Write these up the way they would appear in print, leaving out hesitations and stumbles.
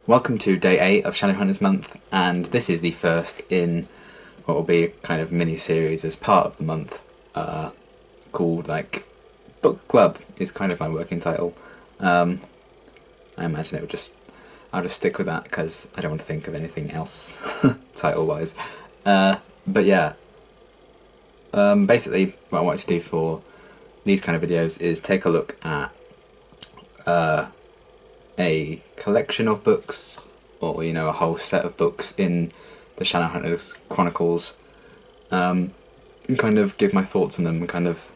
Welcome to day 8 of Shadowhunters month, and this is the first in what will be a kind of mini-series as part of the month, called, Book Club is kind of my working title. I imagine I'll just stick with that because I don't want to think of anything else, title-wise. But yeah, basically what I want to do for these kind of videos is take a look at a collection of books, or a whole set of books in the Shadowhunters Chronicles, and kind of give my thoughts on them and kind of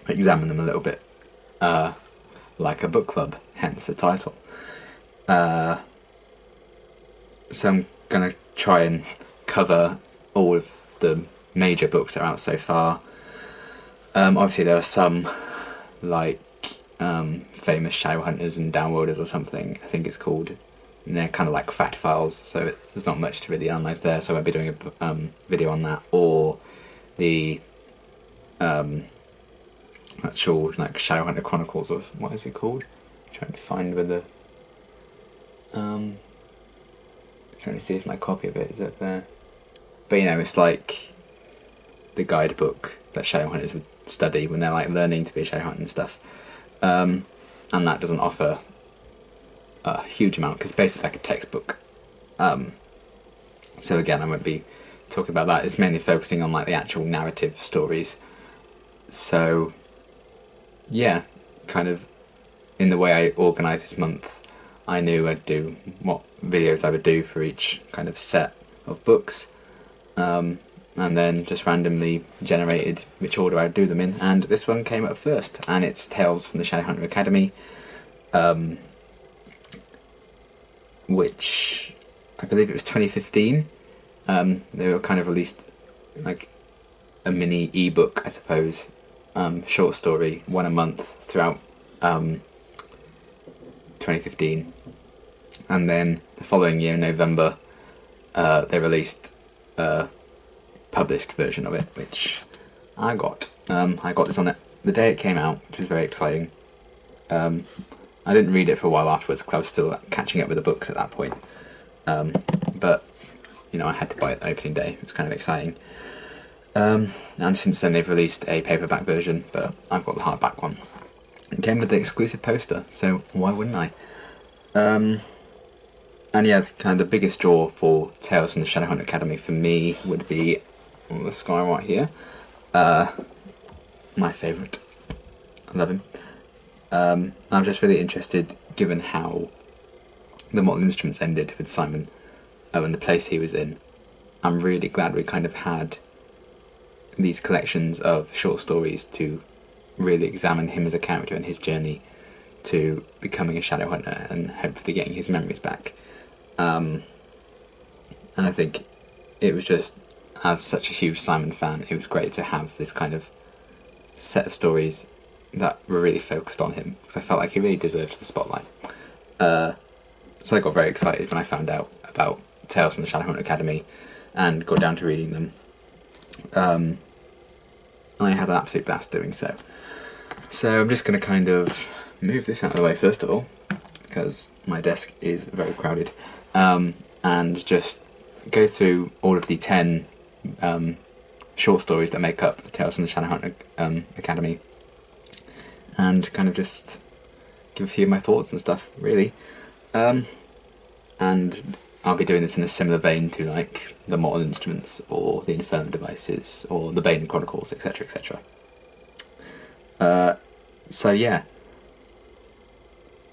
examine them a little bit, like a book club, hence the title. So I'm gonna try and cover all of the major books that are out so far. Obviously there are some like famous Shadowhunters and Downworlders or something, I think it's called, and they're kind of like fact files, so there's not much to really analyse there, so I won't be doing a video on that, or the actual Shadowhunter Chronicles, or what is it called? I'm trying to find whether trying to see if my copy of it is up there, but it's like the guidebook that Shadowhunters would study when they're learning to be a Shadowhunter and stuff. And that doesn't offer a huge amount because it's basically like a textbook. So again, I won't be talking about that. It's mainly focusing on the actual narrative stories. So yeah, kind of in the way I organised this month, I knew I'd do what videos I would do for each kind of set of books. And then just randomly generated which order I'd do them in, and this one came up first, and it's Tales from the Shadowhunter Academy, which I believe it was 2015. They were kind of released like a mini ebook, I suppose, short story, one a month throughout 2015, and then the following year in November they released published version of it, which I got. I got this on it the day it came out, which was very exciting. I didn't read it for a while afterwards because I was still catching up with the books at that point. But I had to buy it the opening day. It was kind of exciting. And since then they've released a paperback version, but I've got the hardback one. It came with the exclusive poster, so why wouldn't I? And yeah, kind of the biggest draw for Tales from the Shadowhunter Academy for me would be this guy right here. My favourite. I love him. I'm just really interested, given how the Mortal Instruments ended with Simon and the place he was in. I'm really glad we kind of had these collections of short stories to really examine him as a character and his journey to becoming a Shadowhunter and hopefully getting his memories back. And I think it was just, as such a huge Simon fan, it was great to have this kind of set of stories that were really focused on him, because I felt like he really deserved the spotlight. So I got very excited when I found out about Tales from the Shadowhunter Academy and got down to reading them. And I had an absolute blast doing so. So I'm just going to kind of move this out of the way first of all, because my desk is very crowded, and just go through all of the 10 short stories that make up Tales from the Shadowhunter Academy, and kind of just give a few of my thoughts and stuff, really. And I'll be doing this in a similar vein to the Mortal Instruments, or the Infernal Devices, or the Bane Chronicles, etc, etc. So yeah,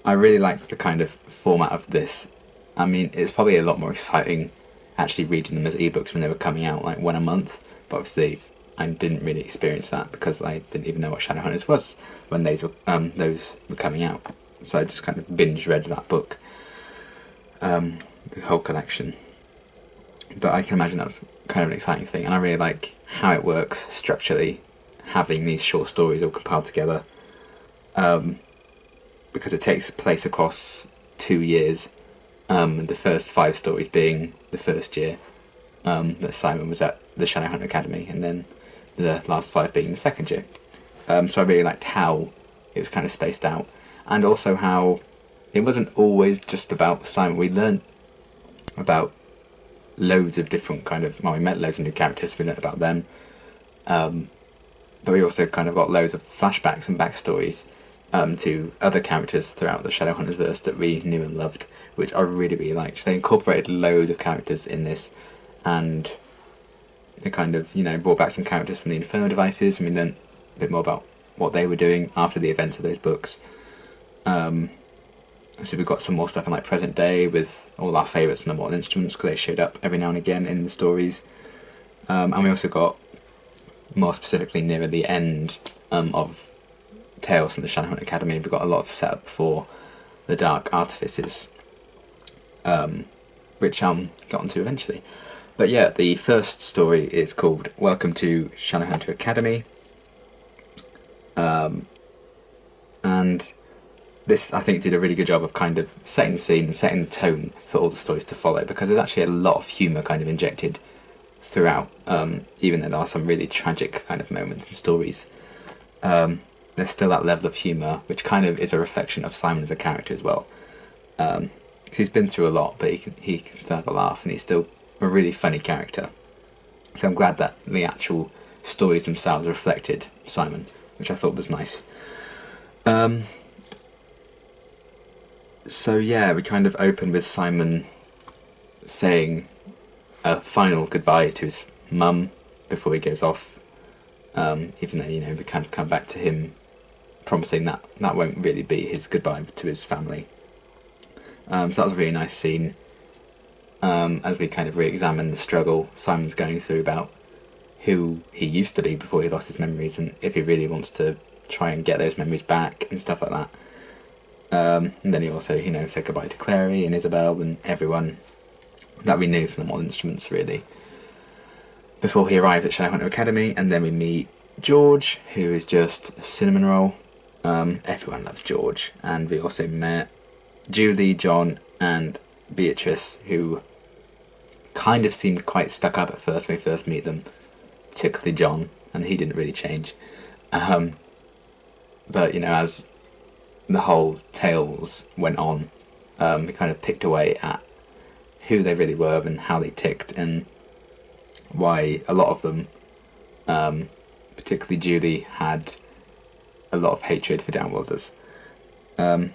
I really like the kind of format of this. I mean, it's probably a lot more exciting actually reading them as ebooks when they were coming out, one a month, but obviously I didn't really experience that because I didn't even know what Shadowhunters was when those were coming out. So I just kind of binge read that book, the whole collection. But I can imagine that was kind of an exciting thing, and I really like how it works structurally, having these short stories all compiled together, because it takes place across 2 years, the first 5 stories being the first year that Simon was at the Shadowhunter Academy, and then the last 5 being the second year. So I really liked how it was kind of spaced out, and also how it wasn't always just about Simon. We learned about loads of different we met loads of new characters, we learned about them, but we also kind of got loads of flashbacks and backstories to other characters throughout the Shadowhunters verse that we knew and loved, which I really, really liked. They incorporated loads of characters in this, and they kind of, brought back some characters from the Inferno devices, and we learned a bit more about what they were doing after the events of those books. So we got some more stuff in present day with all our favourites and the mortal instruments, because they showed up every now and again in the stories. And we also got, more specifically nearer the end of Tales from the Shadowhunter Academy, we got a lot of setup for the Dark Artifices, which I'll get onto eventually. But yeah, the first story is called Welcome to Shadowhunter Academy. And this, I think, did a really good job of kind of setting the scene and setting the tone for all the stories to follow, because there's actually a lot of humour kind of injected throughout, even though there are some really tragic kind of moments and stories. There's still that level of humour, which kind of is a reflection of Simon as a character as well. Because he's been through a lot, but he can still have a laugh, and he's still a really funny character. So I'm glad that the actual stories themselves reflected Simon, which I thought was nice. So yeah, we kind of open with Simon saying a final goodbye to his mum before he goes off, even though, we kind of come back to him promising that that won't really be his goodbye to his family. So that was a really nice scene, as we kind of re-examine the struggle Simon's going through about who he used to be before he lost his memories, and if he really wants to try and get those memories back and stuff like that. And then he also, said goodbye to Clary and Isabel and everyone that we knew from the Mortal Instruments, really, before he arrived at Shadowhunter Academy. And then we meet George, who is just a cinnamon roll. Everyone loves George. And we also met Julie, John, and Beatrice, who kind of seemed quite stuck up at first when we first meet them, particularly John, and he didn't really change. But, as the whole Tales went on, we kind of picked away at who they really were and how they ticked, and why a lot of them, particularly Julie, had a lot of hatred for Downworlders. So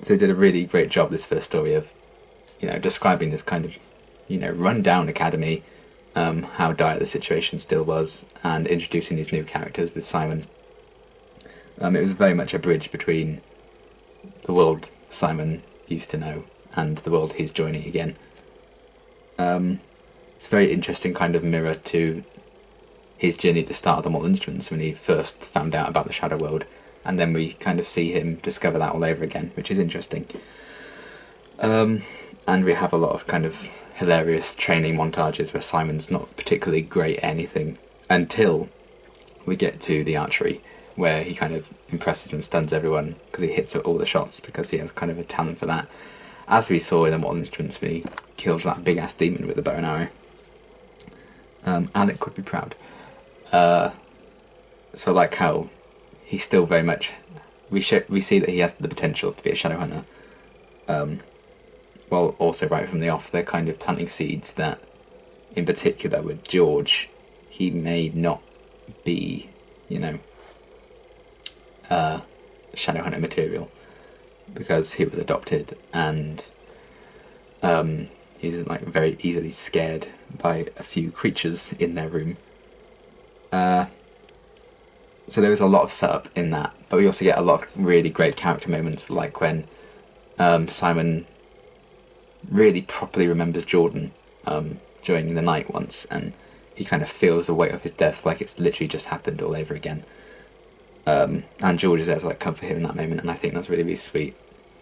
they did a really great job, this first story, of describing this kind of run-down academy, how dire the situation still was, and introducing these new characters with Simon. It was very much a bridge between the world Simon used to know and the world he's joining again. It's a very interesting kind of mirror to his journey at the start of the Mortal Instruments, when he first found out about the Shadow World, and then we kind of see him discover that all over again, which is interesting. And we have a lot of kind of hilarious training montages where Simon's not particularly great at anything until we get to the archery, where he kind of impresses and stuns everyone because he hits all the shots, because he has kind of a talent for that. As we saw in the Mortal Instruments when he killed that big-ass demon with a bow and arrow. Alec could be proud. So I like how he's still very much... We see that he has the potential to be a Shadowhunter. While also right from the off, they're kind of planting seeds that, in particular with George, he may not be, Shadowhunter material, because he was adopted, and he's very easily scared by a few creatures in their room. So there was a lot of setup in that, but we also get a lot of really great character moments, like when Simon really properly remembers Jordan during the night once, and he kind of feels the weight of his death like it's literally just happened all over again. And George is there to comfort him in that moment, and I think that's really, really sweet.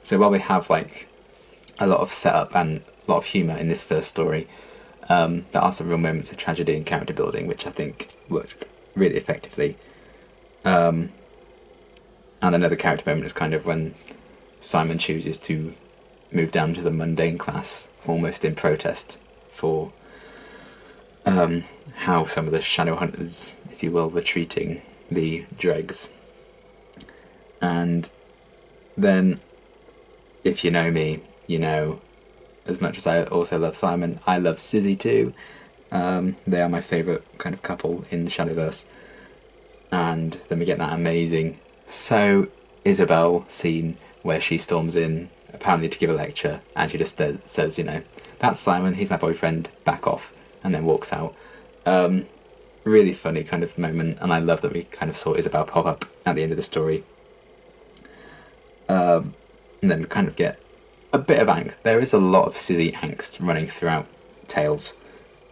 So while we have a lot of setup and a lot of humour in this first story, there are some real moments of tragedy and character building which I think worked really effectively. And another character moment is kind of when Simon chooses to move down to the mundane class, almost in protest for how some of the Shadowhunters, if you will, were treating the dregs. And then if you know me, you know, as much as I also love Simon, I love Sizzy too. They are my favourite kind of couple in the Shadowverse. And then we get that amazing So Isabel scene where she storms in, apparently to give a lecture, and she just says, you know, that's Simon, he's my boyfriend, back off, and then walks out. Really funny kind of moment, and I love that we kind of saw Isabel pop up at the end of the story. And then we kind of get a bit of angst. There is a lot of Sizzy angst running throughout Tales.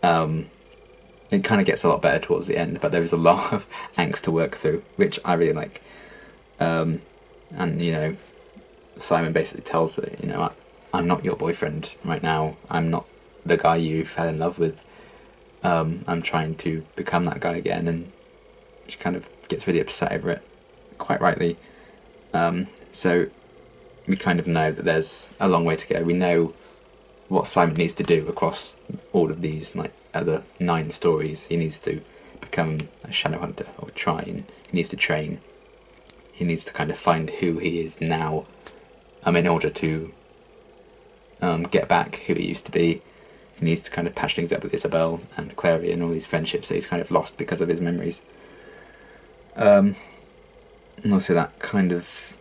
It kind of gets a lot better towards the end, but there is a lot of angst to work through, which I really like. And, you know, Simon basically tells her, you know, I'm not your boyfriend right now. I'm not the guy you fell in love with. I'm trying to become that guy again, and she kind of gets really upset over it, quite rightly. So we kind of know that there's a long way to go. We know what Simon needs to do across all of these like other 9 stories. He needs to become a Shadowhunter, or try, and he needs to train. He needs to kind of find who he is now, in order to get back who he used to be. He needs to kind of patch things up with Isabel and Clary and all these friendships that he's kind of lost because of his memories. And also that kind of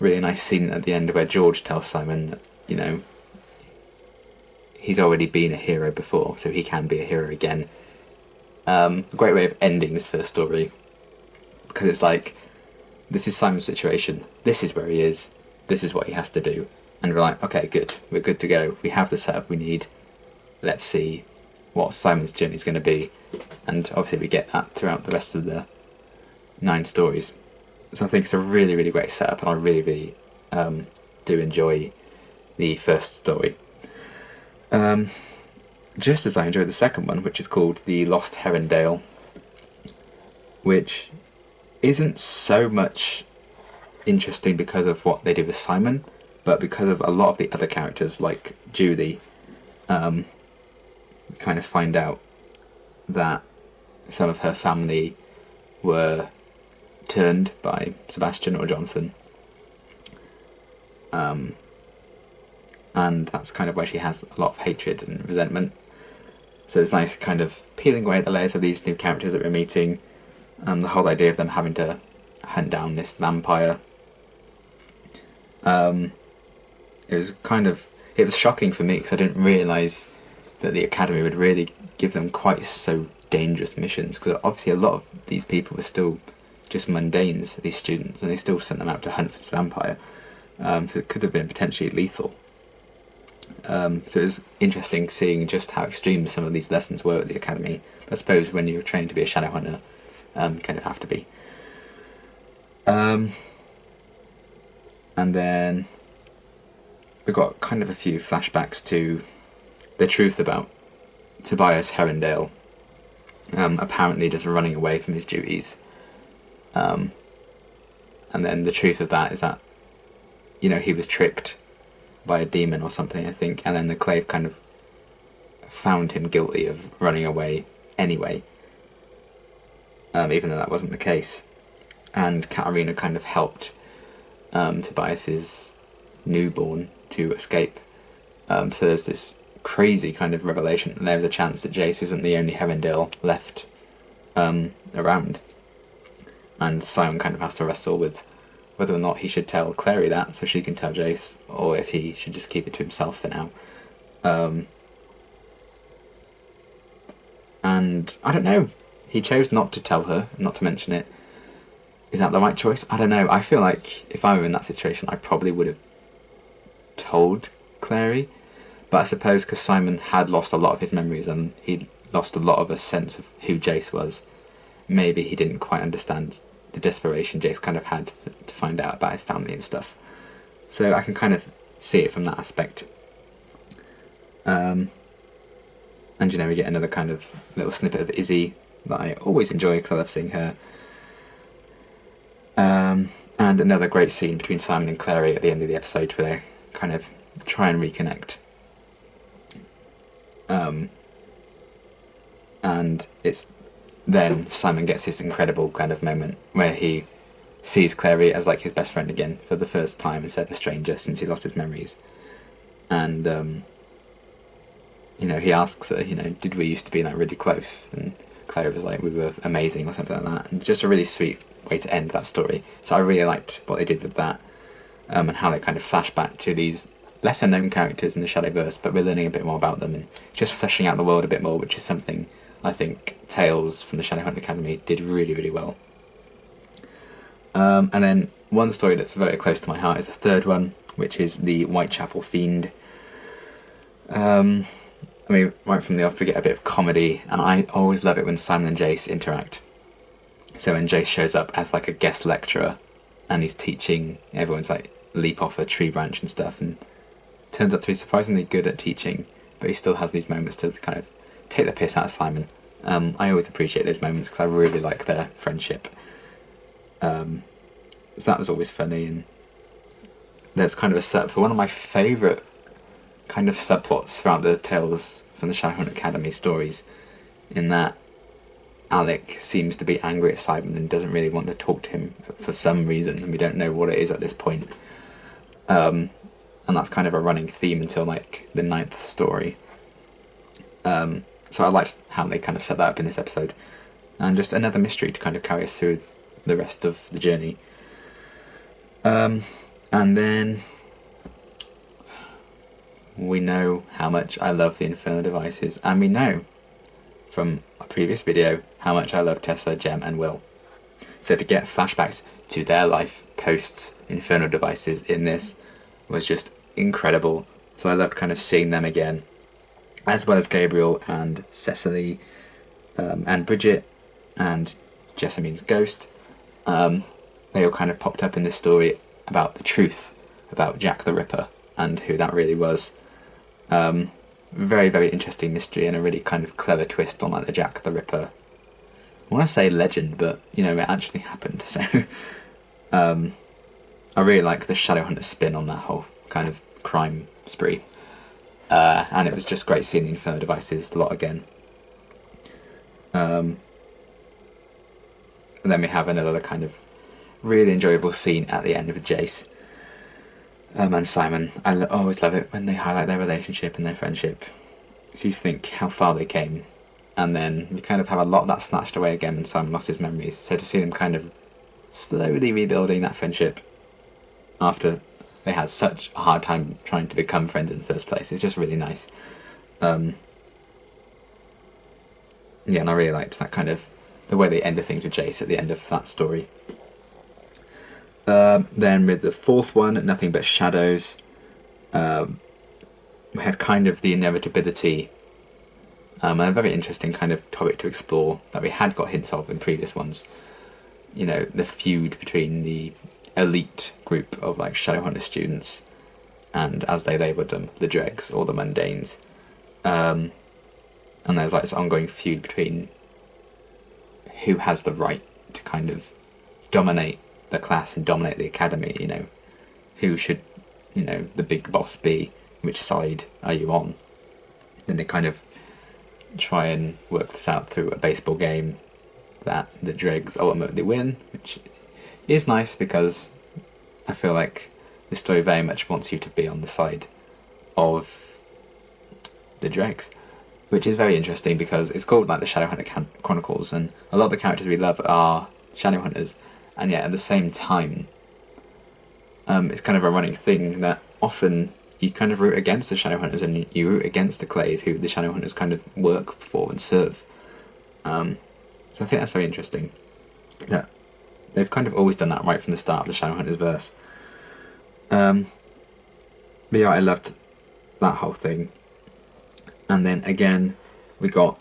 really nice scene at the end where George tells Simon that, you know, he's already been a hero before, so he can be a hero again. A great way of ending this first story, because it's like, this is Simon's situation, this is where he is, this is what he has to do, and we're like, okay, good, we're good to go, we have the setup we need, let's see what Simon's journey is going to be. And obviously we get that throughout the rest of the 9 stories. So I think it's a really, really great setup, and I really, really do enjoy the first story. Just as I enjoyed the second one, which is called The Lost Herondale, which isn't so much interesting because of what they do with Simon, but because of a lot of the other characters, like Julie. We kind of find out that some of her family were turned by Sebastian or Jonathan. And that's kind of where she has a lot of hatred and resentment. So it's nice kind of peeling away the layers of these new characters that we're meeting, and the whole idea of them having to hunt down this vampire. It was shocking for me, because I didn't realise that the Academy would really give them quite so dangerous missions, because obviously a lot of these people were still just mundanes, these students, and they still sent them out to hunt for this vampire. So it could have been potentially lethal. So it was interesting seeing just how extreme some of these lessons were at the Academy. I suppose when you're trained to be a Shadowhunter, you kind of have to be. And then we've got kind of a few flashbacks to the truth about Tobias Herondale, apparently just running away from his duties. And then the truth of that is that, you know, he was tricked by a demon or something, I think, and then the Clave kind of found him guilty of running away anyway, even though that wasn't the case. And Katarina kind of helped Tobias's newborn to escape. So there's this crazy kind of revelation, and there's a chance that Jace isn't the only Herondale left around. And Simon kind of has to wrestle with whether or not he should tell Clary that so she can tell Jace, or if he should just keep it to himself for now. And I don't know, he chose not to tell her, not to mention it. Is that the right choice? I don't know. I feel like if I were in that situation, I probably would have told Clary, but I suppose because Simon had lost a lot of his memories and he'd lost a lot of a sense of who Jace was, maybe he didn't quite understand the desperation Jace kind of had to find out about his family and stuff. So I can kind of see it from that aspect. And you know, we get another kind of little snippet of Izzy that I always enjoy because I love seeing her. And another great scene between Simon and Clary at the end of the episode where they kind of try and reconnect. And it's then Simon gets this incredible kind of moment where he sees Clary as like his best friend again for the first time instead of a stranger since he lost his memories. And he asks her, did we used to be like really close? And Clary was like, we were amazing or something like that. And just a really sweet way to end that story. So I really liked what they did with that, and how they kind of flash back to these lesser known characters in the Shadowverse, but we're learning a bit more about them and just fleshing out the world a bit more, which is something I think Tales from the Shadowhunter Academy did really, really well. And then one story that's very close to my heart is the third one, which is the Whitechapel Fiend. Right from the off we get a bit of comedy, and I always love it when Simon and Jace interact. So when Jace shows up as like a guest lecturer, and he's teaching everyone's like leap off a tree branch and stuff, and turns out to be surprisingly good at teaching, but he still has these moments to kind of take the piss out of Simon. I always appreciate those moments because I really like their friendship. So that was always funny, and there's kind of for one of my favourite kind of subplots throughout the Tales from the Shadowhunter Academy stories, in that Alec seems to be angry at Simon and doesn't really want to talk to him for some reason, and we don't know what it is at this point. And that's kind of a running theme until like the 9th story. So I liked how they kind of set that up in this episode, and just another mystery to kind of carry us through the rest of the journey. And then we know how much I love the Infernal Devices, and we know from a previous video how much I love Tessa, Jem and Will. So to get flashbacks to their life post Infernal Devices in this was just incredible. So I loved kind of seeing them again, as well as Gabriel and Cecily, and Bridget and Jessamine's ghost. They all kind of popped up in this story about the truth about Jack the Ripper and who that really was. Very, very interesting mystery, and a really kind of clever twist on like the Jack the Ripper. I want to say legend, but it actually happened. So I really like the Shadowhunter spin on that whole kind of crime spree, and it was just great seeing the Infernal Devices a lot again. And then we have another kind of really enjoyable scene at the end with Jace and Simon. I always love it when they highlight their relationship and their friendship. If you think how far they came, and then we kind of have a lot of that snatched away again when Simon lost his memories. So to see them kind of slowly rebuilding that friendship after they had such a hard time trying to become friends in the first place, it's just really nice. And I really liked that kind of the way they ended things with Jace at the end of that story. Then with the fourth one, Nothing But Shadows, we had kind of the inevitability, and a very interesting kind of topic to explore that we had got hints of in previous ones. The feud between the elite group of like Shadowhunter students and, as they labelled them, the dregs or the mundanes. And there's like this ongoing feud between who has the right to kind of dominate the class and dominate the academy. Who should the big boss be, which side are you on? Then they kind of try and work this out through a baseball game that the dregs ultimately win, which is nice because I feel like the story very much wants you to be on the side of the dregs, which is very interesting because it's called like the Shadowhunter Chronicles, and a lot of the characters we love are Shadowhunters, and yet at the same time it's kind of a running thing that often you kind of root against the Shadowhunters and you root against the Clave, who the Shadowhunters kind of work for and serve. So I think that's very interesting. Yeah, they've kind of always done that right from the start of the Shadowhunters verse. But yeah, I loved that whole thing. And then again, we got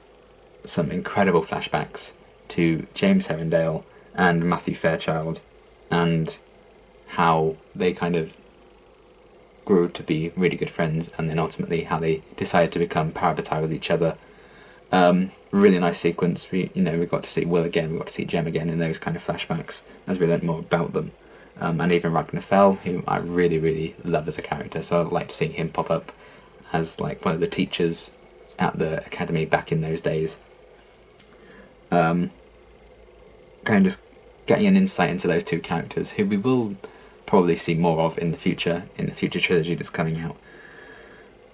some incredible flashbacks to James Herondale and Matthew Fairchild, and how they kind of grew to be really good friends, and then ultimately how they decided to become parabatai with each other. Really nice sequence. We got to see Will again, we got to see Jem again in those kind of flashbacks as we learnt more about them. And even Ragnar Fell, who I really, really love as a character, so I'd like to see him pop up as like one of the teachers at the academy back in those days. Kind of just getting an insight into those two characters, who we will probably see more of in the future trilogy that's coming out.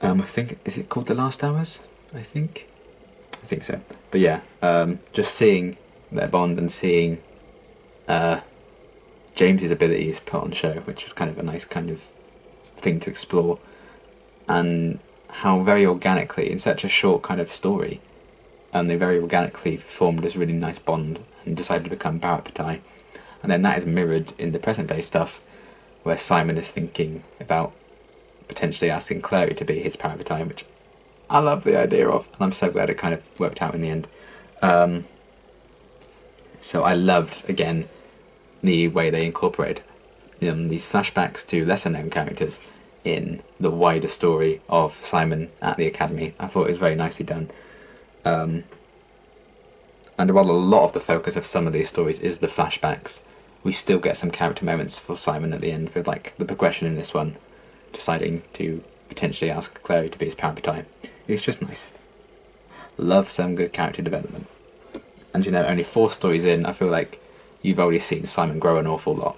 I think, is it called The Last Hours? I think so. But yeah, just seeing their bond and seeing James's abilities put on show, which was kind of a nice kind of thing to explore, and how very organically, in such a short kind of story, they very organically formed this really nice bond and decided to become parabatai. And then that is mirrored in the present day stuff, where Simon is thinking about potentially asking Clary to be his parabatai, which I love the idea of, and I'm so glad it kind of worked out in the end. So I loved, again, the way they incorporated these flashbacks to lesser known characters in the wider story of Simon at the Academy. I thought it was very nicely done. And while a lot of the focus of some of these stories is the flashbacks, we still get some character moments for Simon at the end, with like the progression in this one, deciding to potentially ask Clary to be his parabatai. It's just nice. Love some good character development. And only 4 stories in, I feel like you've already seen Simon grow an awful lot,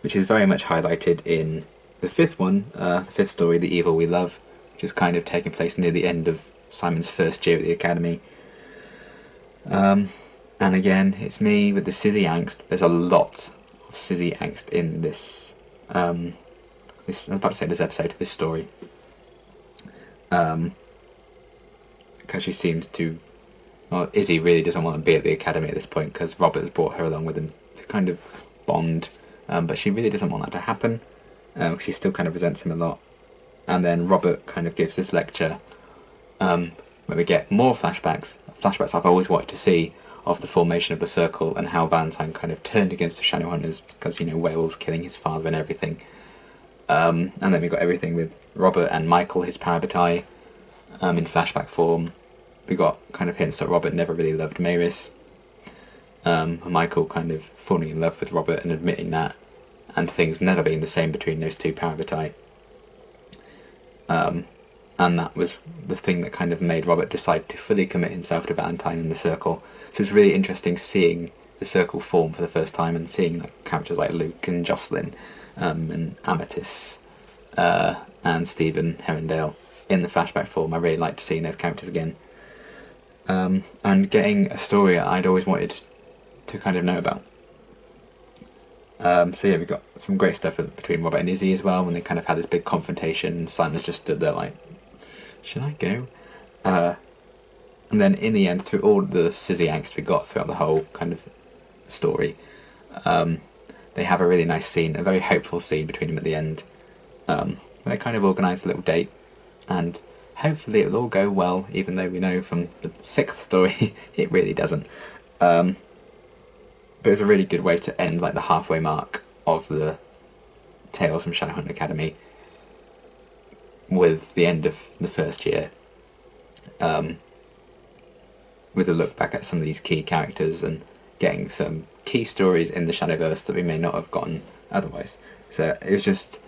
which is very much highlighted in the 5th one, the 5th story, The Evil We Love, which is kind of taking place near the end of Simon's first year at the Academy. And again, it's me with the Sizzy angst. There's a lot of Sizzy angst in this, I was about to say this episode, this story. Because she seems to, well, Izzy really doesn't want to be at the Academy at this point, because Robert has brought her along with him to kind of bond, but she really doesn't want that to happen. She still kind of resents him a lot. And then Robert kind of gives this lecture, where we get more flashbacks I've always wanted to see, of the formation of the Circle and how Valentine kind of turned against the Shadowhunters because, Werewolves killing his father and everything. And then we got everything with Robert and Michael, his parabatai, in flashback form. We got kind of hints that Robert never really loved Maris. Michael kind of falling in love with Robert and admitting that, and things never being the same between those two parabatai. And that was the thing that kind of made Robert decide to fully commit himself to Valentine and the Circle. So it's really interesting seeing the Circle form for the first time, and seeing like characters like Luke and Jocelyn, and Amethyst, and Stephen Herondale in the flashback form. I really liked seeing those characters again. And getting a story I'd always wanted to kind of know about. So yeah, we got some great stuff between Robert and Izzy as well, when they kind of had this big confrontation, and Simon's just stood there like, should I go? And then in the end, through all the Sizzy angst we got throughout the whole kind of story, they have a really nice scene, a very hopeful scene between them at the end, where they kind of organise a little date, and hopefully it'll all go well, even though we know from the 6th story it really doesn't. But it's a really good way to end like the halfway mark of the Tales from Shadowhunter Academy, with the end of the first year, with a look back at some of these key characters and getting some key stories in the Shadowverse that we may not have gotten otherwise. So it was just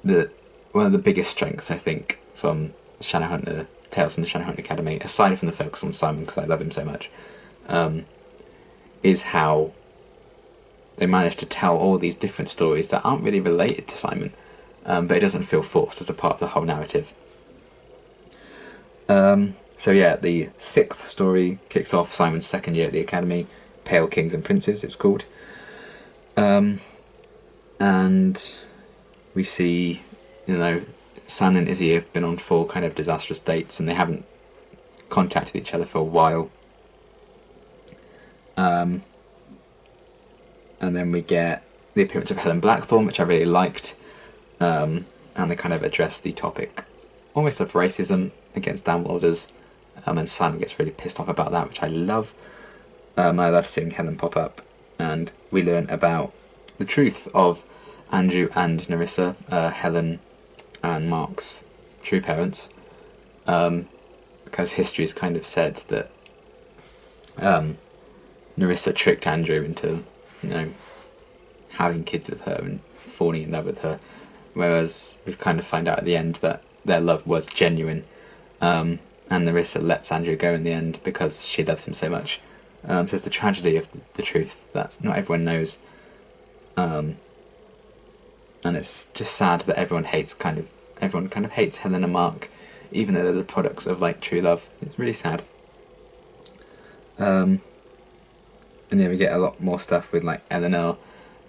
one of the biggest strengths, I think, from Shadowhunter Tales from the Shadowhunter Academy, aside from the focus on Simon because I love him so much, is how they managed to tell all these different stories that aren't really related to Simon, but it doesn't feel forced as a part of the whole narrative. So yeah, the 6th story kicks off Simon's 2nd year at the Academy, Pale Kings and Princes it's called. And we see, Sam and Izzy have been on 4 kind of disastrous dates, and they haven't contacted each other for a while. And then we get the appearance of Helen Blackthorne, which I really liked, and they kind of address the topic almost of racism against downworlders, and Simon gets really pissed off about that, which I love. I love seeing Helen pop up, and we learn about the truth of Andrew and Nerissa, Helen and Mark's true parents, because history's kind of said that Nerissa tricked Andrew into, having kids with her and falling in love with her, whereas we kind of find out at the end that their love was genuine, and Nerissa lets Andrew go in the end because she loves him so much, So it's the tragedy of the truth that not everyone knows, and it's just sad that everyone kind of hates Helen and Mark, even though they're the products of like true love. It's really sad. And yeah, we get a lot more stuff with like Eleanor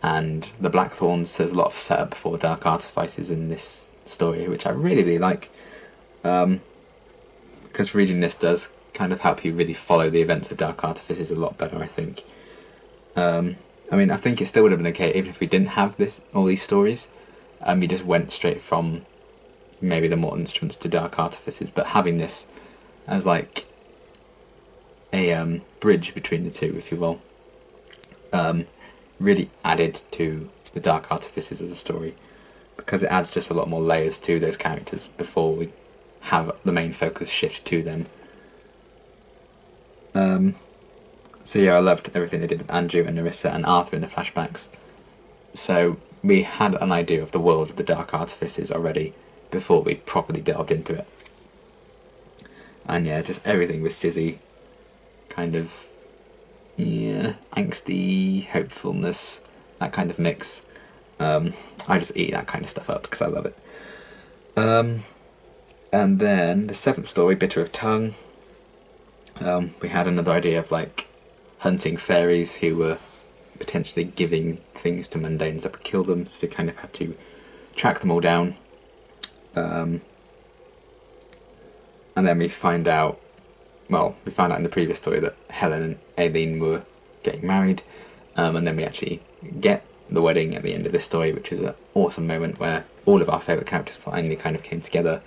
and the Blackthorns. There's a lot of setup for dark artifices in this story, which I really, really like. Because reading this does kind of help you really follow the events of Dark Artifices a lot better, I think. I mean, I think it still would have been okay even if we didn't have all these stories. We just went straight from maybe the Mortal Instruments to Dark Artifices, but having this as like a bridge between the two, if you will, really added to the Dark Artifices as a story, because it adds just a lot more layers to those characters before we have the main focus shift to them. So yeah, I loved everything they did with Andrew and Nerissa and Arthur in the flashbacks. So we had an idea of the world of the Dark Artifices already before we properly delved into it. And yeah, just everything with Sizzy, kind of, yeah, angsty, hopefulness, that kind of mix. I just eat that kind of stuff up because I love it. And then the 7th story, Bitter of Tongue, we had another idea of like hunting fairies who were potentially giving things to mundanes that would kill them, so they kind of had to track them all down. And then we find out in the previous story that Helen and Aileen were getting married, and then we actually get the wedding at the end of this story, which is an awesome moment where all of our favourite characters finally kind of came together,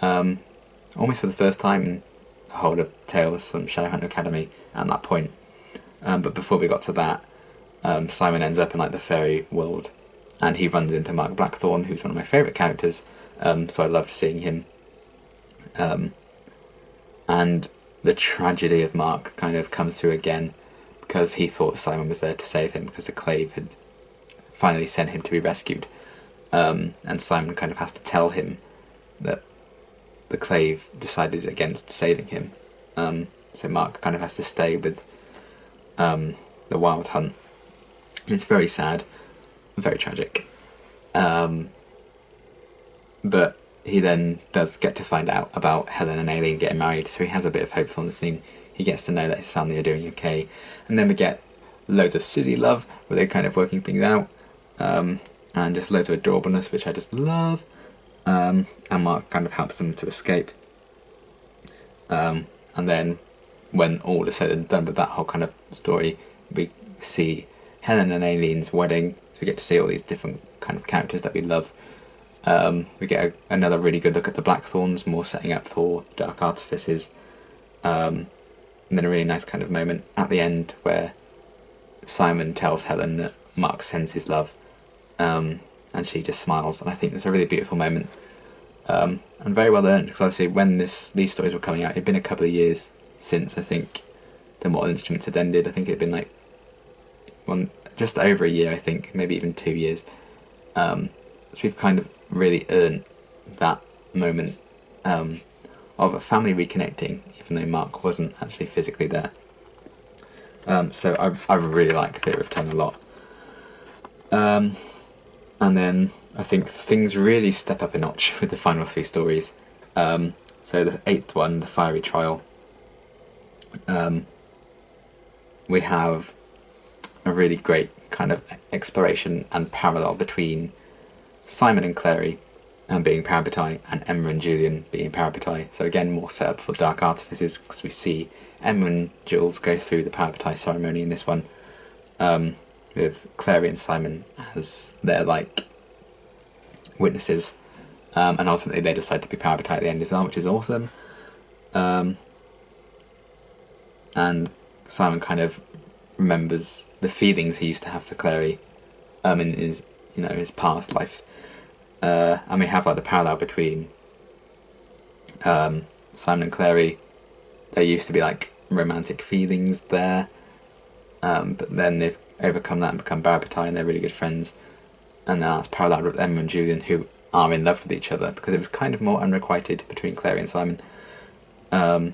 almost for the first time in the whole of Tales from Shadowhunter Academy at that point. But before we got to that, Simon ends up in like the fairy world, and he runs into Mark Blackthorn, who's one of my favourite characters, so I loved seeing him. And the tragedy of Mark kind of comes through again, because he thought Simon was there to save him because the Clave had finally sent him to be rescued, and Simon kind of has to tell him that the Clave decided against saving him, so Mark kind of has to stay with the Wild Hunt. It's very sad, very tragic, but he then does get to find out about Helen and Aileen getting married, so he has a bit of hope from the scene. He gets to know that his family are doing okay, and then we get loads of Sizzy love, where they're kind of working things out, and just loads of adorableness, which I just love, and Mark kind of helps them to escape, and then when all is said and done with that whole kind of story, we see Helen and Aileen's wedding, so we get to see all these different kind of characters that we love. We get another really good look at the Blackthorns, more setting up for Dark Artifices, and then a really nice kind of moment at the end where Simon tells Helen that Mark sends his love, and she just smiles, and I think it's a really beautiful moment, and very well earned, because obviously when these stories were coming out, it'd been a couple of years since I think the Mortal Instruments had ended. I think it'd been like just over a year, I think, maybe even 2 years. So we've kind of really earned that moment of a family reconnecting, even though Mark wasn't actually physically there. So I really like Bitter of Tongue a lot. And then I think things really step up a notch with the final 3 stories. So the 8th one, The Fiery Trial, we have a really great kind of exploration and parallel between Simon and Clary being Parabatai, and Emma and Julian being Parabatai. So again, more set up for Dark Artifices, because we see Emma and Jules go through the Parabatai ceremony in this one, with Clary and Simon as their like witnesses, and ultimately they decide to be Parabatai at the end as well, which is awesome. And Simon kind of remembers the feelings he used to have for Clary in his past life. And we have like the parallel between Simon and Clary. There used to be like romantic feelings there, but then they've overcome that and become Barabatai, and they're really good friends. And now that's paralleled with Emma and Julian, who are in love with each other, because it was kind of more unrequited between Clary and Simon. And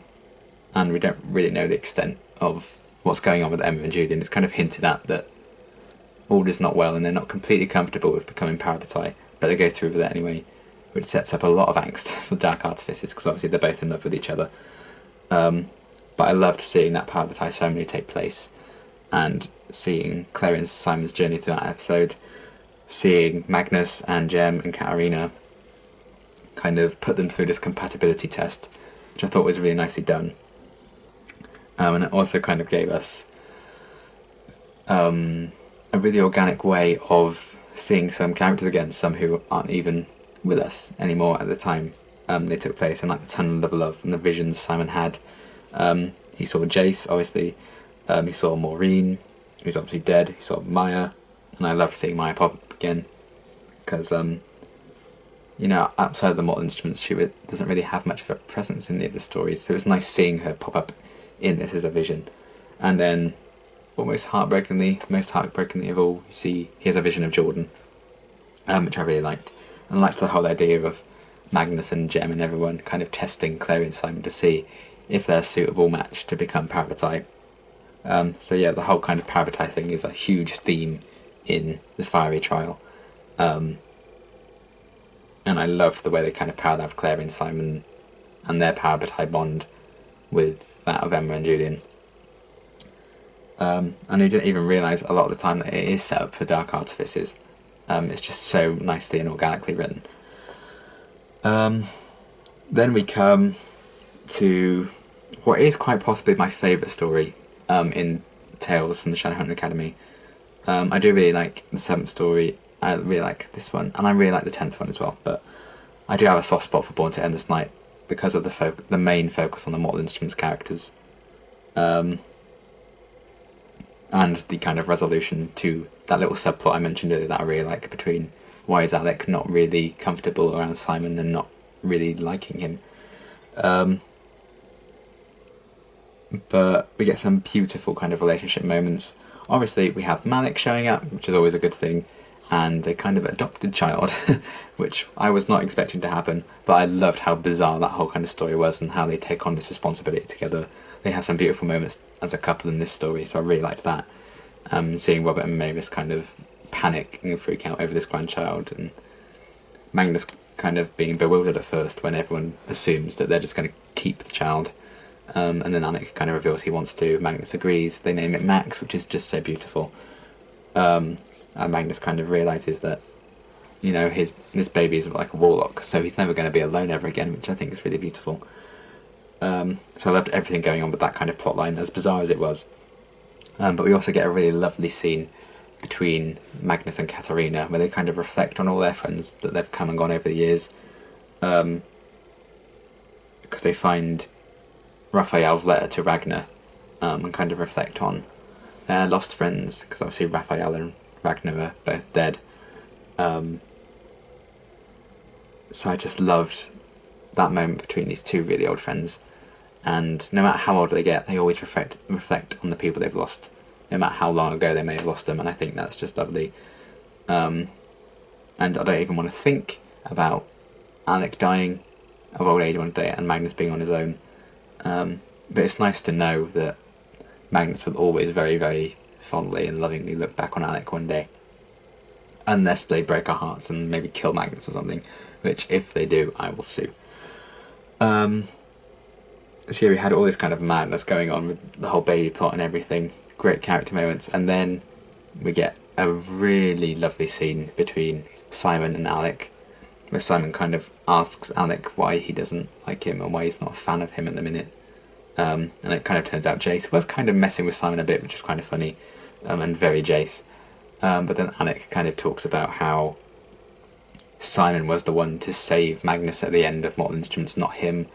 we don't really know the extent of what's going on with Emma and Julian. It's kind of hinted at that all is not well and they're not completely comfortable with becoming parabatai, but they go through with it anyway, which sets up a lot of angst for the Dark Artificers, because obviously they're both in love with each other. But I loved seeing that parabatai ceremony take place, and seeing Clary and Simon's journey through that episode, seeing Magnus and Jem and Katarina kind of put them through this compatibility test, which I thought was really nicely done. And it also kind of gave us a really organic way of seeing some characters again, some who aren't even with us anymore at the time they took place, and like the Tunnel of Love and the visions Simon had. He saw Jace, obviously. He saw Maureen, who's obviously dead. He saw Maya, and I love seeing Maya pop up again, because you know, outside of the Mortal Instruments, she doesn't really have much of a presence in the other stories, so it was nice seeing her pop up in this as a vision. And then, most heartbreakingly of all, you see he has a vision of Jordan, which I really liked. And I liked the whole idea of Magnus and Jem and everyone kind of testing Clary and Simon to see if they're a suitable match to become parabatai. So yeah, the whole kind of parabatai thing is a huge theme in the Fiery Trial. And I loved the way they kind of paralleled Clary and Simon and their parabatai bond with that of Emma and Julian. And you didn't even realise a lot of the time that it is set up for Dark Artificers. It's just so nicely and organically written. Then we come to what is quite possibly my favourite story in Tales from the Shadowhunter Academy. I do really like the 7th story. I really like this one, and I really like the 10th one as well, but I do have a soft spot for Born to End This Night because of the main focus on the Mortal Instruments characters, and the kind of resolution to that little subplot I mentioned earlier that I really like, between why is Alec not really comfortable around Simon and not really liking him. But we get some beautiful kind of relationship moments. Obviously we have Malik showing up, which is always a good thing, and a kind of adopted child, which I was not expecting to happen, but I loved how bizarre that whole kind of story was and how they take on this responsibility together. They have some beautiful moments as a couple in this story, so I really liked that. Seeing Robert and Mavis kind of panic and freak out over this grandchild, and Magnus kind of being bewildered at first when everyone assumes that they're just going to keep the child. And then Alec kind of reveals he wants to. Magnus agrees. They name it Max, which is just so beautiful. And Magnus kind of realises that, you know, this baby is like a warlock, so he's never going to be alone ever again, which I think is really beautiful. So I loved everything going on with that kind of plotline, as bizarre as it was. But we also get a really lovely scene between Magnus and Katarina, where they kind of reflect on all their friends that they've come and gone over the years. Because they find Raphael's letter to Ragnar, and kind of reflect on their lost friends, because obviously Raphael and Ragnar are both dead. So I just loved that moment between these two really old friends, and no matter how old they get, they always reflect on the people they've lost, no matter how long ago they may have lost them, and I think that's just lovely. And I don't even want to think about Alec dying of old age one day and Magnus being on his own. But it's nice to know that Magnus will always very, very fondly and lovingly look back on Alec one day. Unless they break our hearts and maybe kill Magnus or something, which if they do, I will sue. So yeah, we had all this kind of madness going on with the whole baby plot and everything, great character moments, and then we get a really lovely scene between Simon and Alec, where Simon kind of asks Alec why he doesn't like him and why he's not a fan of him at the minute. And it kind of turns out Jace was kind of messing with Simon a bit, which was kind of funny, and very Jace. But then Alec kind of talks about how Simon was the one to save Magnus at the end of Mortal Instruments, not him.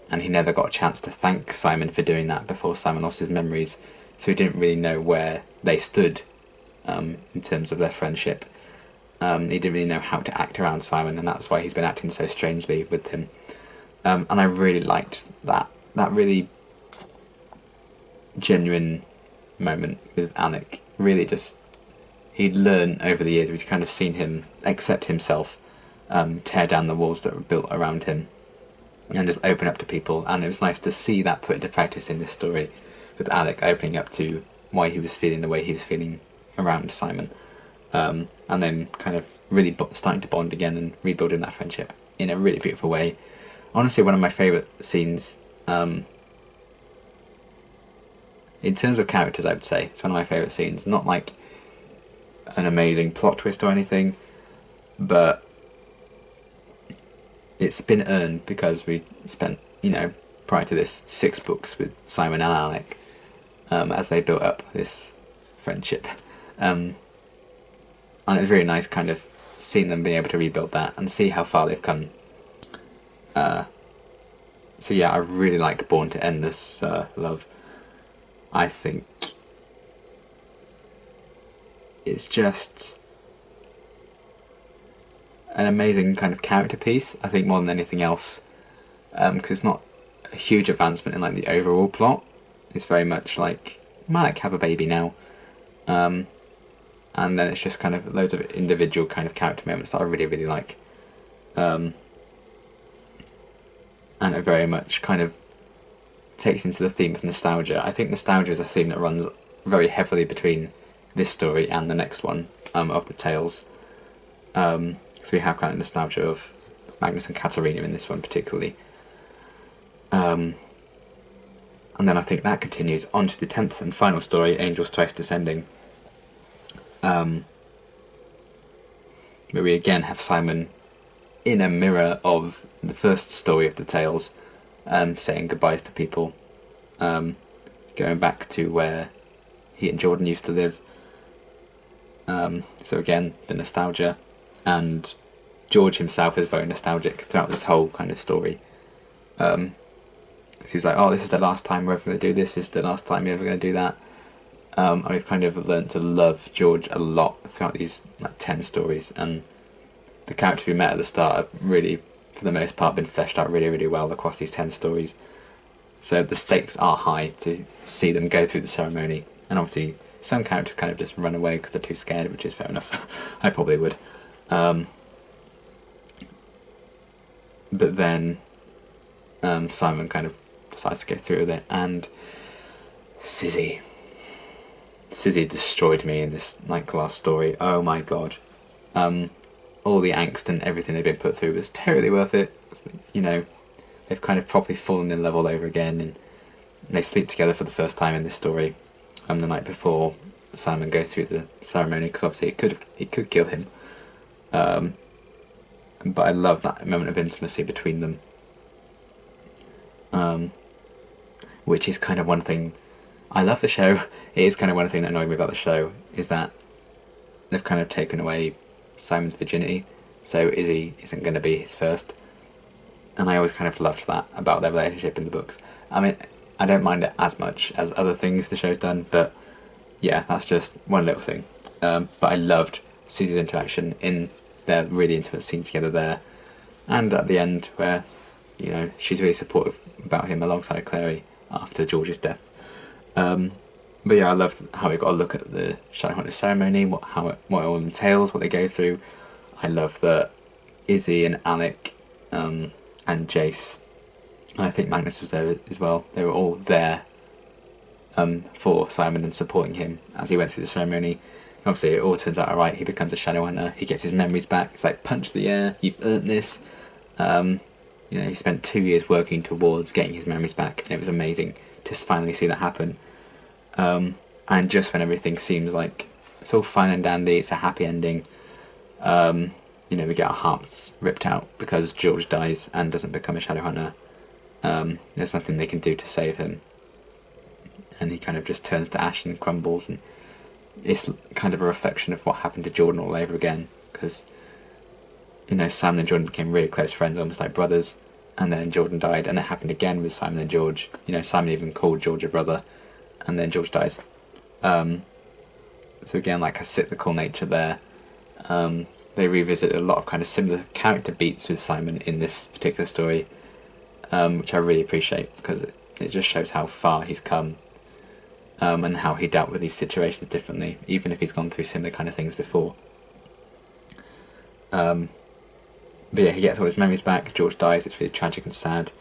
And he never got a chance to thank Simon for doing that before Simon lost his memories, so he didn't really know where they stood in terms of their friendship. He didn't really know how to act around Simon, and that's why he's been acting so strangely with him. And I really liked that really genuine moment with Alec. Really just, he'd learned over the years, we've kind of seen him accept himself, tear down the walls that were built around him, and just open up to people, and it was nice to see that put into practice in this story, with Alec opening up to why he was feeling the way he was feeling around Simon, and then kind of really starting to bond again and rebuilding that friendship in a really beautiful way. Honestly, one of my favourite scenes, in terms of characters, I would say it's one of my favourite scenes. Not like an amazing plot twist or anything, but it's been earned because we spent, prior to this, 6 books with Simon and Alec, as they built up this friendship. And it was really nice kind of seeing them being able to rebuild that and see how far they've come. So yeah, I really like Born to Endless Love. I think it's just an amazing kind of character piece, I think, more than anything else, because it's not a huge advancement in like the overall plot. It's very much like, Malik have a baby now, and then it's just kind of loads of individual kind of character moments that I really, really like, and it very much kind of takes into the theme of nostalgia. I think nostalgia is a theme that runs very heavily between this story and the next one, of the tales. So we have kind of nostalgia of Magnus and Katarina in this one particularly. And then I think that continues on to the 10th and final story, Angels Twice Descending, where we again have Simon in a mirror of the first story of the tales, saying goodbyes to people, going back to where he and Jordan used to live. So again, the nostalgia, and George himself is very nostalgic throughout this whole kind of story. So he was like, oh, this is the last time we're ever going to do this, this is the last time you're ever going to do that. And we've kind of learned to love George a lot throughout these 10 stories, and the characters we met at the start have really, for the most part, been fleshed out really, really well across these 10 stories. So the stakes are high to see them go through the ceremony, and obviously some characters kind of just run away because they're too scared, which is fair enough. I probably would. But then Simon kind of decides to go through with it, and Sizzy destroyed me in this last story. Oh my god. All the angst and everything they've been put through was totally worth it. They've kind of properly fallen in love all over again, and they sleep together for the first time in this story, the night before Simon goes through the ceremony, because obviously he could kill him. But I love that moment of intimacy between them, which is kind of one thing. I love the show. It is kind of one thing that annoyed me about the show, is that they've kind of taken away Simon's virginity, so Izzy isn't going to be his first. And I always kind of loved that about their relationship in the books. I mean, I don't mind it as much as other things the show's done, but yeah, that's just one little thing. But I loved Susie's interaction in their really intimate scene together there, and at the end where, she's really supportive about him alongside Clary after George's death. But yeah, I loved how we got a look at the Shadowhunter ceremony, what it all entails, what they go through. I love that Izzy and Alec, and Jace, and I think Magnus was there as well. They were all there for Simon and supporting him as he went through the ceremony. Obviously, it all turns out alright. He becomes a Shadowhunter. He gets his memories back. It's like, punch the air. You've earned this. He spent 2 years working towards getting his memories back, and it was amazing to finally see that happen. And just when everything seems like it's all fine and dandy, it's a happy ending, we get our hearts ripped out because George dies and doesn't become a Shadowhunter. There's nothing they can do to save him, and he kind of just turns to ash and crumbles, and it's kind of a reflection of what happened to Jordan all over again, because Simon and Jordan became really close friends, almost like brothers, and then Jordan died, and it happened again with Simon and George. Simon even called George a brother, and then George dies. So again, like a cyclical nature there. They revisit a lot of kind of similar character beats with Simon in this particular story, which I really appreciate, because it just shows how far he's come, and how he dealt with these situations differently, even if he's gone through similar kind of things before. But yeah, he gets all his memories back, George dies, it's really tragic and sad.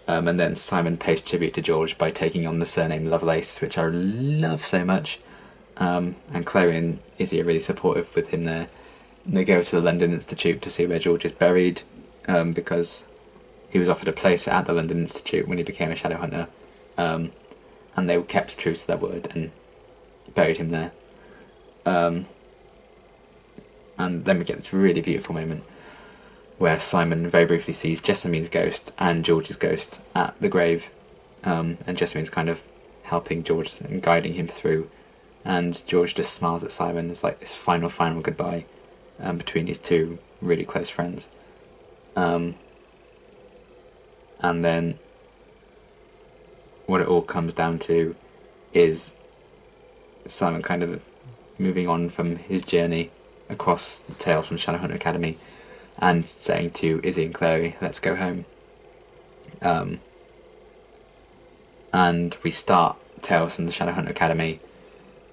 And then Simon pays tribute to George by taking on the surname Lovelace, which I love so much. And Chloe and Izzy are really supportive with him there. And they go to the London Institute to see where George is buried, because he was offered a place at the London Institute when he became a Shadowhunter, and they kept true to their word and buried him there. And then we get this really beautiful moment where Simon very briefly sees Jessamine's ghost and George's ghost at the grave, and Jessamine's kind of helping George and guiding him through, and George just smiles at Simon as like this final goodbye between these two really close friends. And then what it all comes down to is Simon kind of moving on from his journey across the Tales from Shadowhunter Academy and saying to Izzy and Chloe, let's go home. And we start Tales from the Shadowhunter Academy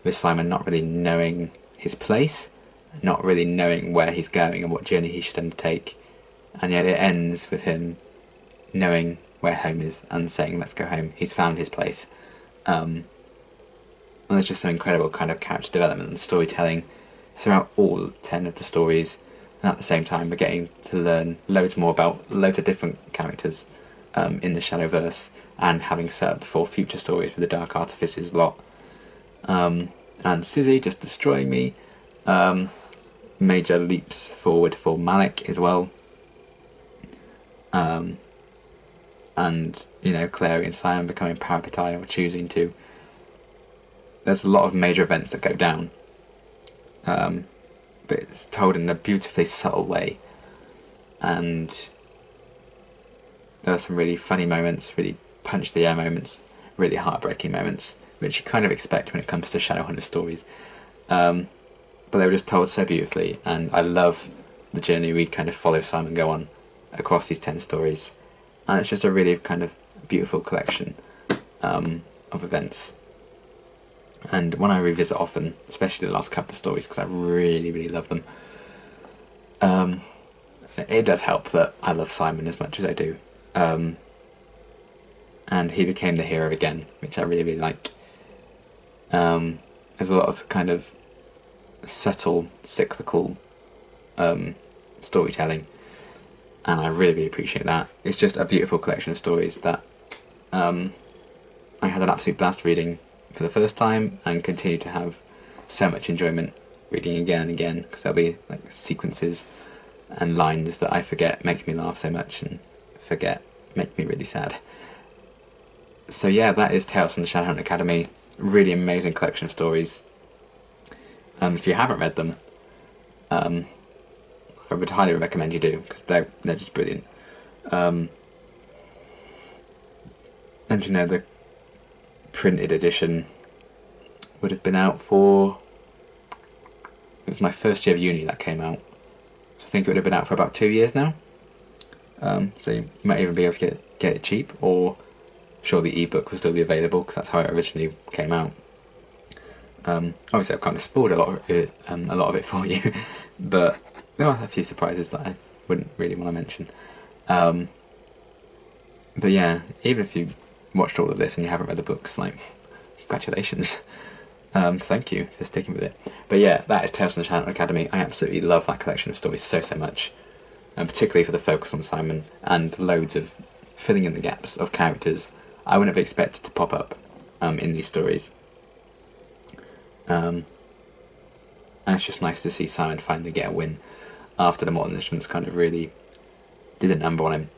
with Simon not really knowing his place, not really knowing where he's going and what journey he should undertake, and yet it ends with him knowing where home is and saying let's go home. He's found his place. And there's just some incredible kind of character development and storytelling throughout all 10 of the stories, and at the same time we're getting to learn loads more about loads of different characters in the Shadowverse, and having set up for future stories with the Dark Artifices lot. And Sizzy just destroying me. Major leaps forward for Malik as well. And, you know, Clary and Simon becoming Parapatai or choosing to. There's a lot of major events that go down. But it's told in a beautifully subtle way. And there are some really funny moments, really punch the air moments, really heartbreaking moments, which you kind of expect when it comes to Shadowhunter stories. But they were just told so beautifully, and I love the journey we kind of follow Simon go on across these 10 stories. And it's just a really kind of beautiful collection of events. And when I revisit often, especially the last couple of stories, because I really, really love them, it does help that I love Simon as much as I do. And he became the hero again, which I really, really like. There's a lot of kind of subtle, cyclical storytelling, and I really, really appreciate that. It's just a beautiful collection of stories that I had an absolute blast reading for the first time, and continue to have so much enjoyment reading again and again, because there'll be like sequences and lines that I forget make me laugh so much, and forget make me really sad. So yeah, that is Tales from the Shadowhunter Academy. Really amazing collection of stories. If you haven't read them, I would highly recommend you do, because they're just brilliant. And you know, the printed edition would have been out for... It was my first year of uni that came out. So I think it would have been out for about 2 years now. So you might even be able to get it cheap, or I'm sure the ebook will still be available, because that's how it originally came out. Obviously I've kind of spoiled a lot of it for you, but there are a few surprises that I wouldn't really want to mention. But yeah, even if you've watched all of this and you haven't read the books, like, congratulations. Thank you for sticking with it. But yeah, that is Tales from the Shadowhunter Academy. I absolutely love that collection of stories so much, and particularly for the focus on Simon and loads of filling in the gaps of characters I wouldn't have expected to pop up in these stories. And it's just nice to see Simon finally get a win after the Mortal Instruments kind of really did a number on him.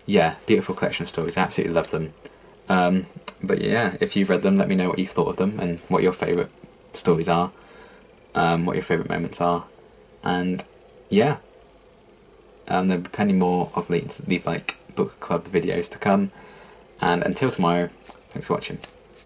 Yeah, beautiful collection of stories. I absolutely love them. But yeah, if you've read them, let me know what you've thought of them and what your favourite stories are, what your favourite moments are, and yeah, there'll be plenty more of these like book club videos to come. And until tomorrow, thanks for watching.